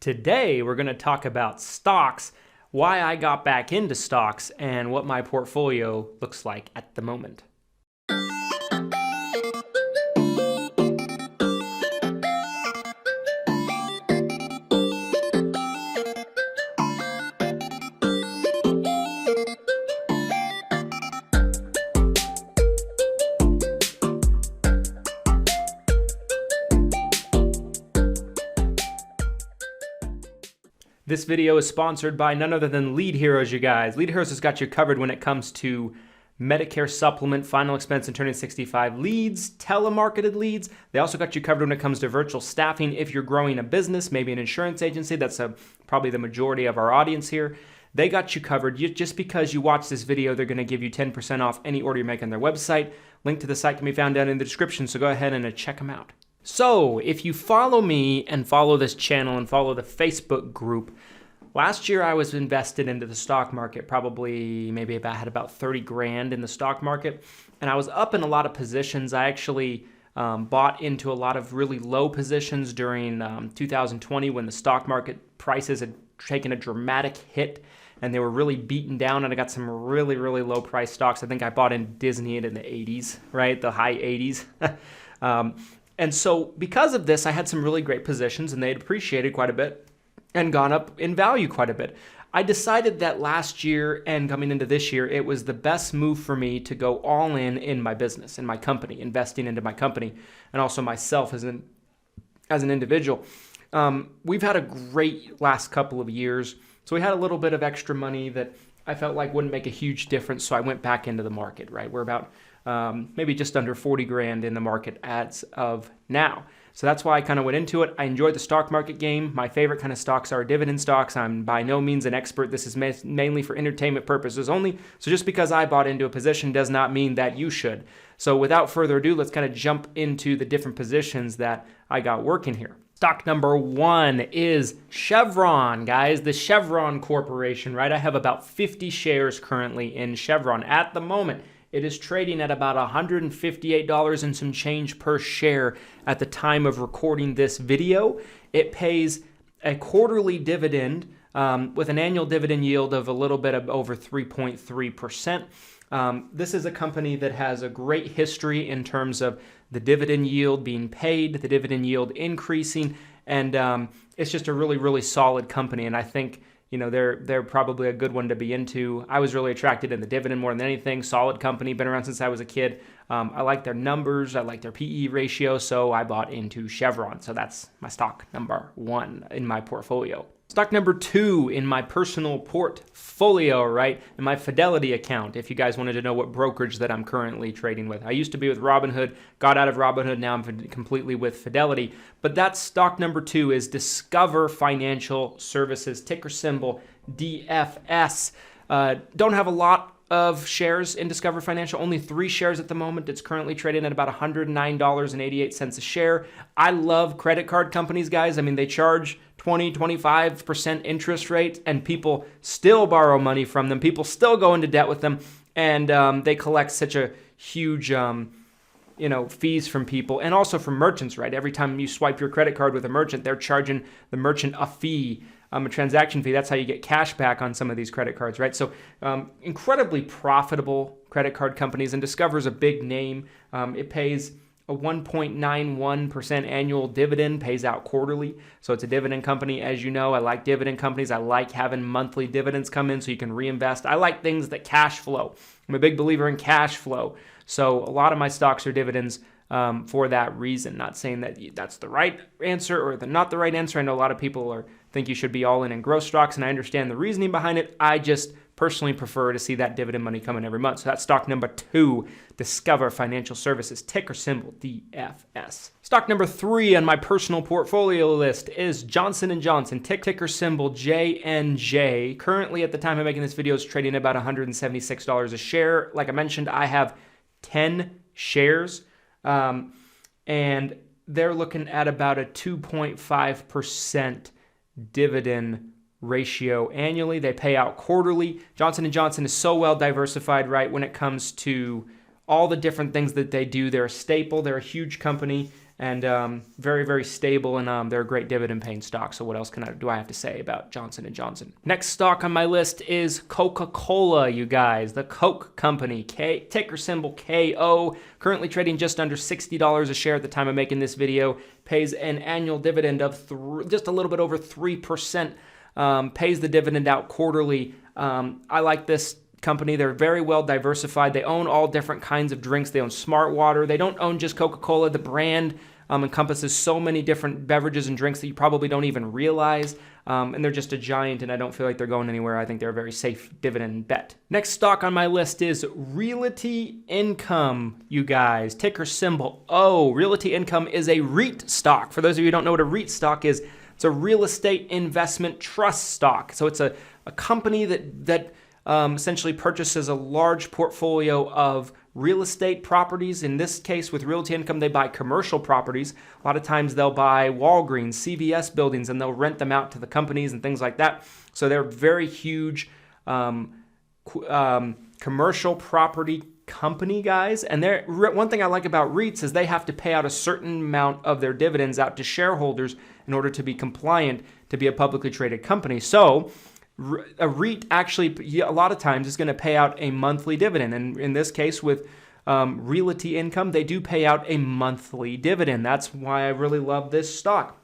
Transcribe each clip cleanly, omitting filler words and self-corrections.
Today, we're going to talk about stocks, why I got back into stocks, and what my portfolio looks like at the moment. This video is sponsored by none other than Lead Heroes, you guys. Lead Heroes has got you covered when it comes to Medicare supplement, final expense, and turning 65 leads, telemarketed leads. They also got you covered when it comes to virtual staffing if you're growing a business, maybe an insurance agency. That's probably the majority of our audience here. They got you covered. Just because you watch this video, they're going to give you 10% off any order you make on their website. Link to the site can be found down in the description, so go ahead and check them out. So, if you follow me and follow this channel and follow the Facebook group, last year I was invested into the stock market, maybe had about 30 grand in the stock market, and I was up in a lot of positions. I actually bought into a lot of really low positions during 2020 when the stock market prices had taken a dramatic hit and they were really beaten down, and I got some really, really low price stocks. I think I bought in Disney in the 80s, right? The high 80s. And so because of this, I had some really great positions and they had appreciated quite a bit and gone up in value quite a bit. I decided that last year and coming into this year, it was the best move for me to go all in my business, in my company, investing into my company, and also myself as an individual. We've had a great last couple of years, so we had a little bit of extra money that I felt like wouldn't make a huge difference, so I went back into the market, right? We're about maybe just under 40 grand in the market as of now. So that's why I kind of went into it. I enjoyed the stock market game. My favorite kind of stocks are dividend stocks. I'm by no means an expert. This is mainly for entertainment purposes only. So just because I bought into a position does not mean that you should. So without further ado, let's kind of jump into the different positions that I got working here. Stock number one is Chevron, guys, the Chevron Corporation, right? I have about 50 shares currently in Chevron at the moment. It is trading at about $158 and some change per share at the time of recording this video. It pays a quarterly dividend with an annual dividend yield of a little bit of over 3.3%. This is a company that has a great history in terms of the dividend yield being paid, the dividend yield increasing, and it's just a really, really solid company. And I think they're probably a good one to be into. I was really attracted in the dividend more than anything. Solid company, been around since I was a kid. I like their numbers. I like their PE ratio, so I bought into Chevron. So that's my stock number one in my portfolio. Stock number two in my personal portfolio, right? In my Fidelity account, if you guys wanted to know what brokerage that I'm currently trading with. I used to be with Robinhood, got out of Robinhood, now I'm completely with Fidelity. But that stock number two is Discover Financial Services, ticker symbol DFS. Don't have a lot of shares in Discover Financial, only 3 shares at the moment. It's currently trading at about $109.88 a share. I love credit card companies, guys. I mean, they charge 20-25% interest rates, and people still borrow money from them. People still go into debt with them, and they collect such a huge fees from people, and also from merchants, right? Every time you swipe your credit card with a merchant, they're charging the merchant a fee, a transaction fee. That's how you get cash back on some of these credit cards, right? So incredibly profitable credit card companies, and Discover's a big name. It pays a 1.91% annual dividend, pays out quarterly. So it's a dividend company. As you know, I like dividend companies. I like having monthly dividends come in so you can reinvest. I like things that cash flow. I'm a big believer in cash flow. So a lot of my stocks are dividends for that reason. Not saying that that's the right answer or not the right answer. I know a lot of people think you should be all in growth stocks, and I understand the reasoning behind it. I just personally prefer to see that dividend money coming every month. So that's stock number two, Discover Financial Services, ticker symbol DFS. Stock number three on my personal portfolio list is Johnson & Johnson, ticker symbol JNJ. Currently, at the time of making this video, is trading about $176 a share. Like I mentioned, I have 10 shares, and they're looking at about a 2.5% dividend ratio annually. They pay out quarterly. Johnson & Johnson is so well diversified, right, when it comes to all the different things that they do. They're a staple. They're a huge company, and very, very stable, and they're a great dividend-paying stock. So what else do I have to say about Johnson & Johnson? Next stock on my list is Coca-Cola, you guys. The Coke company, ticker symbol KO, currently trading just under $60 a share at the time of making this video, pays an annual dividend of just a little bit over 3%, pays the dividend out quarterly. I like this company. They're very well diversified. They own all different kinds of drinks. They own Smart Water. They don't own just Coca-Cola. The brand encompasses so many different beverages and drinks that you probably don't even realize. And they're just a giant, and I don't feel like they're going anywhere. I think they're a very safe dividend bet. Next stock on my list is Realty Income, you guys. Ticker symbol O. Realty Income is a REIT stock. For those of you who don't know what a REIT stock is, it's a real estate investment trust stock. So it's a company that essentially purchases a large portfolio of real estate properties. In this case, with Realty Income, they buy commercial properties. A lot of times they'll buy Walgreens, CVS buildings, and they'll rent them out to the companies and things like that. So they're very huge commercial property company, guys. And one thing I like about REITs is they have to pay out a certain amount of their dividends out to shareholders in order to be compliant to be a publicly traded company. So a REIT actually, a lot of times, is going to pay out a monthly dividend. And in this case, with Realty Income, they do pay out a monthly dividend. That's why I really love this stock.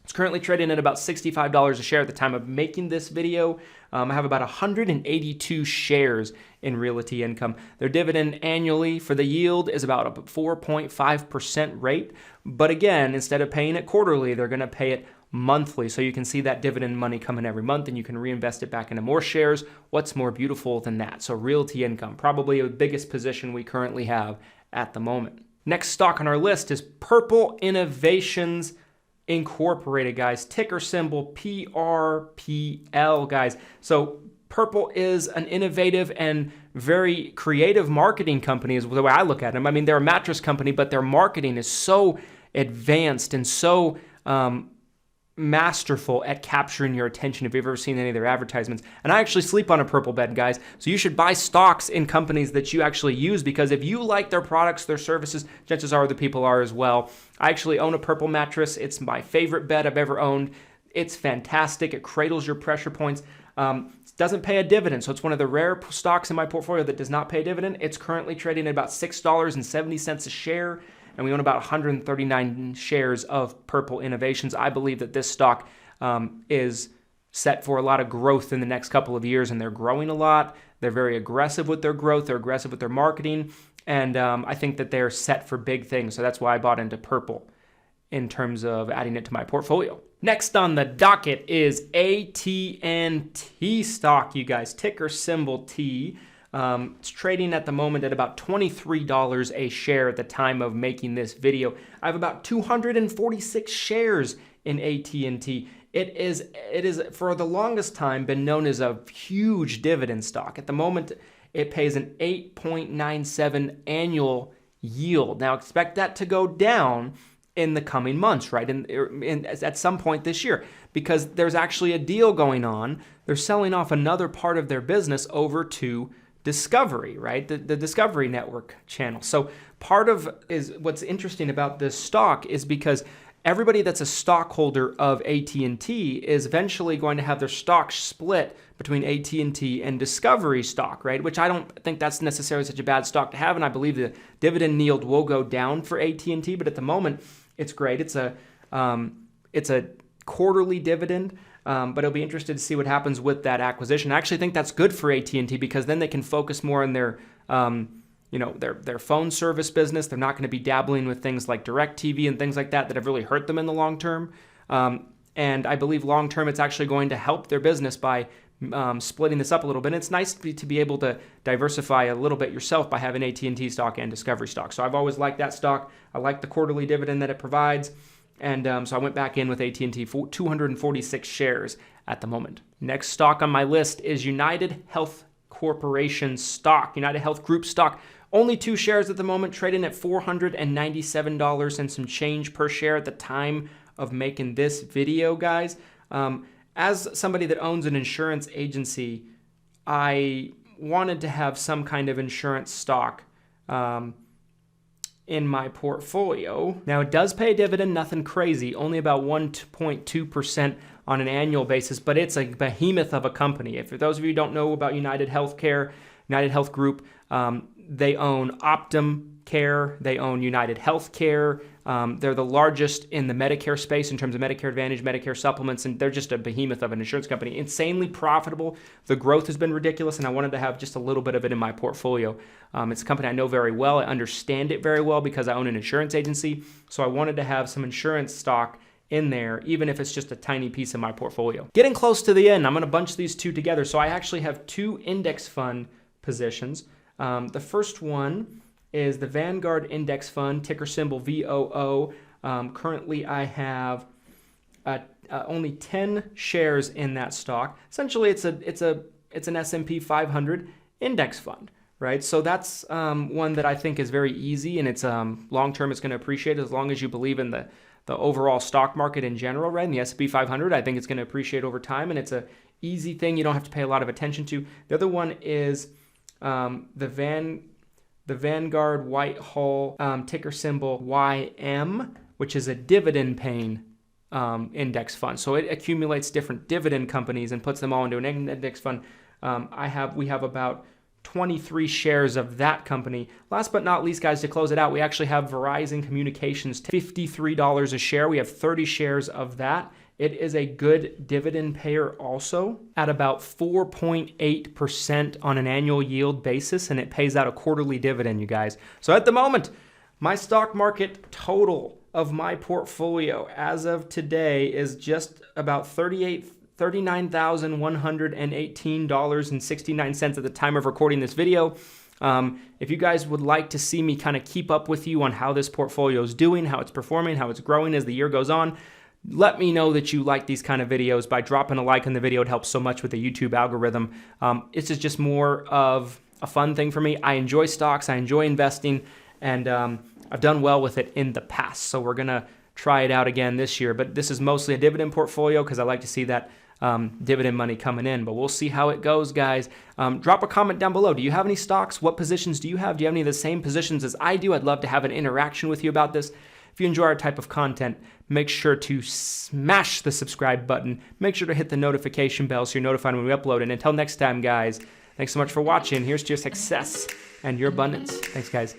It's currently trading at about $65 a share at the time of making this video. I have about 182 shares in Realty Income. Their dividend annually for the yield is about a 4.5% rate. But again, instead of paying it quarterly, they're going to pay it monthly. So you can see that dividend money coming every month, and you can reinvest it back into more shares. What's more beautiful than that? So Realty Income, probably the biggest position we currently have at the moment. Next stock on our list is Purple Innovations Incorporated, guys. Ticker symbol PRPL, guys. So Purple is an innovative and very creative marketing company, is the way I look at them. I mean, they're a mattress company, but their marketing is so advanced and so masterful at capturing your attention if you've ever seen any of their advertisements. And I actually sleep on a Purple bed, guys. So you should buy stocks in companies that you actually use, because if you like their products, their services, chances are other people are as well. I actually own a Purple mattress. It's my favorite bed I've ever owned. It's fantastic. It cradles your pressure points. It doesn't pay a dividend, so it's one of the rare stocks in my portfolio that does not pay a dividend. It's currently trading at about $6.70 a share, and we own about 139 shares of Purple Innovations. I believe that this stock is set for a lot of growth in the next couple of years, and they're growing a lot. They're very aggressive with their growth. They're aggressive with their marketing, and I think that they're set for big things. So that's why I bought into Purple in terms of adding it to my portfolio. Next on the docket is AT&T stock, you guys. Ticker symbol T. It's trading at the moment at about $23 a share at the time of making this video. I have about 246 shares in AT&T. It is for the longest time been known as a huge dividend stock. At the moment, it pays an 8.97 annual yield. Now expect that to go down in the coming months, right? At some point this year, because there's actually a deal going on. They're selling off another part of their business over to Discovery, right? The Discovery Network channel. So part of what's interesting about this stock is because everybody that's a stockholder of AT&T is eventually going to have their stock split between AT&T and Discovery stock, right? Which I don't think that's necessarily such a bad stock to have, and I believe the dividend yield will go down for AT&T, but at the moment, it's great. It's a quarterly dividend, but it'll be interested to see what happens with that acquisition. I actually think that's good for AT&T because then they can focus more on their phone service business. They're not going to be dabbling with things like DirecTV and things like that have really hurt them in the long term. And I believe long term, it's actually going to help their business by splitting this up a little bit. And it's nice to be able to diversify a little bit yourself by having AT&T stock and Discovery stock. So I've always liked that stock. I like the quarterly dividend that it provides. And so I went back in with AT&T for 246 shares at the moment. Next stock on my list is United Health Corporation stock, United Health Group stock. Only 2 shares at the moment, trading at $497 and some change per share at the time of making this video, guys. As somebody that owns an insurance agency, I wanted to have some kind of insurance stock in my portfolio. Now, it does pay a dividend, nothing crazy, only about 1.2% on an annual basis, but it's a behemoth of a company. If for those of you who don't know about United Healthcare, United Health Group, they own Optum Care, they own United Healthcare. They're the largest in the Medicare space in terms of Medicare Advantage, Medicare supplements, and they're just a behemoth of an insurance company. Insanely profitable. The growth has been ridiculous, and I wanted to have just a little bit of it in my portfolio. It's a company I know very well. I understand it very well because I own an insurance agency, so I wanted to have some insurance stock in there, even if it's just a tiny piece of my portfolio. Getting close to the end, I'm going to bunch these two together. So I actually have two index fund positions. The first one is the Vanguard Index Fund, ticker symbol VOO. Currently, I have only 10 shares in that stock. Essentially, it's an S&P 500 index fund, right? So that's one that I think is very easy, and it's long term. It's going to appreciate as long as you believe in the overall stock market in general, right? And the S&P 500, I think it's going to appreciate over time, and it's a easy thing. You don't have to pay a lot of attention to. The other one is the Vanguard Whitehall, ticker symbol YM, which is a dividend-paying index fund. So it accumulates different dividend companies and puts them all into an index fund. We have about 23 shares of that company. Last but not least, guys, to close it out, we actually have Verizon Communications, $53 a share. We have 30 shares of that. It is a good dividend payer also at about 4.8% on an annual yield basis, and it pays out a quarterly dividend, you guys. So at the moment, my stock market total of my portfolio as of today is just about $39,118.69 at the time of recording this video. If you guys would like to see me kind of keep up with you on how this portfolio is doing, how it's performing, how it's growing as the year goes on, let me know that you like these kind of videos by dropping a like on the video. It helps so much with the YouTube algorithm. This is just more of a fun thing for me. I enjoy stocks. I enjoy investing, and I've done well with it in the past. So we're going to try it out again this year. But this is mostly a dividend portfolio because I like to see that dividend money coming in. But we'll see how it goes, guys. Drop a comment down below. Do you have any stocks? What positions do you have? Do you have any of the same positions as I do? I'd love to have an interaction with you about this. If you enjoy our type of content, make sure to smash the subscribe button. Make sure to hit the notification bell so you're notified when we upload. And until next time, guys, thanks so much for watching. Here's to your success and your abundance. Thanks, guys.